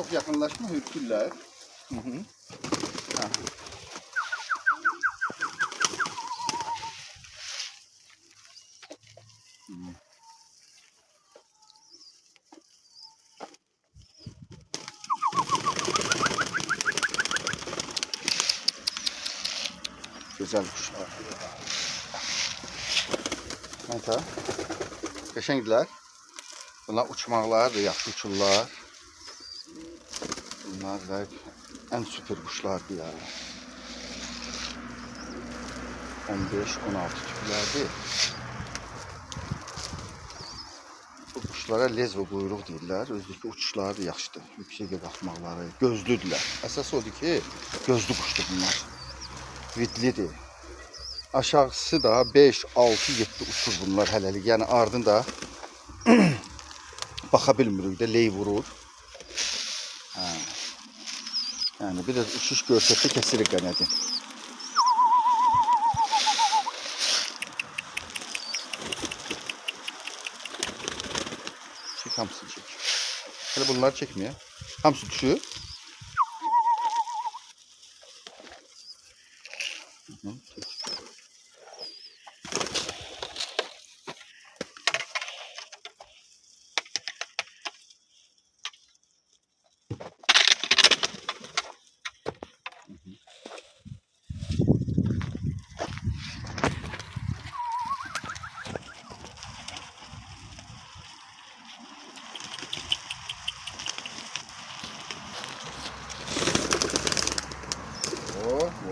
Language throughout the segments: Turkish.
Çok yakınlaşma hürkürlər. Hı -hı. Ha. Güzel kuşlar. Neyse. Qəşəngdilər. Bunlar uçmaqlardır, yaxşı uçurlar. Bunlar da en süper kuşlardır yani. 15-16 tüplərdir. Bu kuşlara lez ve quyruq deyirlər. Özdəki uçuşları da yaxşıdır. Yüksəyə qalxmaqları, gözlüdürlər. Əsas odur ki, gözlü kuşdur bunlar. Vidlidir. Aşağısı da 5, 6, 7 uçur bunlar hələlik. Yəni ardında baxa bilmirik də, ley vurur. Ha. Yani bir de uçuş görsəsə kəsirik qənədi. Çek hamısını çek. Hele bunları çekmiyor. Hamısı düşüyor.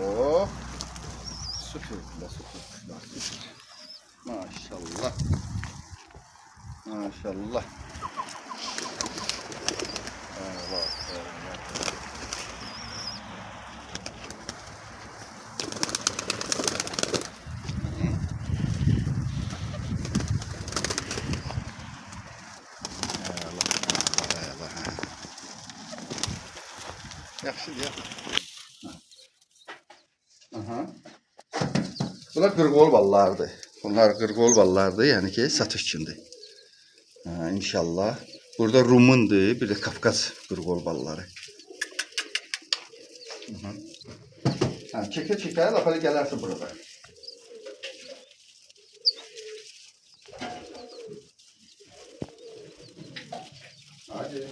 Oh. Süper. Maşallah. Maşallah. Evet. Yaxşı ya. Aha. Bunlar qırqol ballardır. Bunlar qırqol ballardır, yəni ki, satış üçündür. İnşallah. Burada Rumundur, bir de Kafkas qırqol balları. Çəkə-çəkə, lafalı gələrsin burada. Hadi.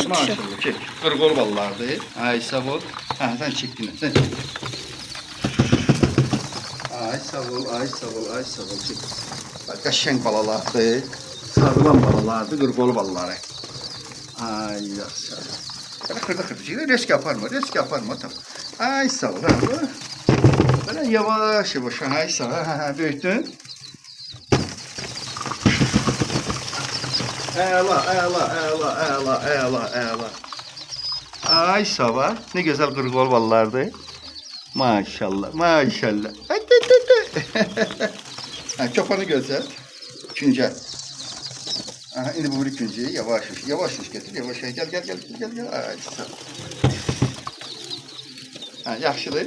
Maşallah çek. Qırqol ballardır. Ay sağ ol. Ha sen çektin. Sen çek. Ay sağ ol, ay sağ ol, ay sağ ol. Çek. Qəşəng balalardır. Sarılan balalardır, qırqol balları. Ay yaxşı. Belə xırda-xırda. Risk yaparma, risk yaparma. Tamam. Ay sağ ol. Böyle yavaş yavaş. Ay sağ ol. Ha, büyüttün. Ela. Ay sava. Ne güzel qırqol ballardı. Maşallah, maşallah. Çopanı gözəl. Küncə. Aha, indi bu bir küncəyi yavaş getir. Yavaş gel. Ay sağ. Ha, yaxşıdır.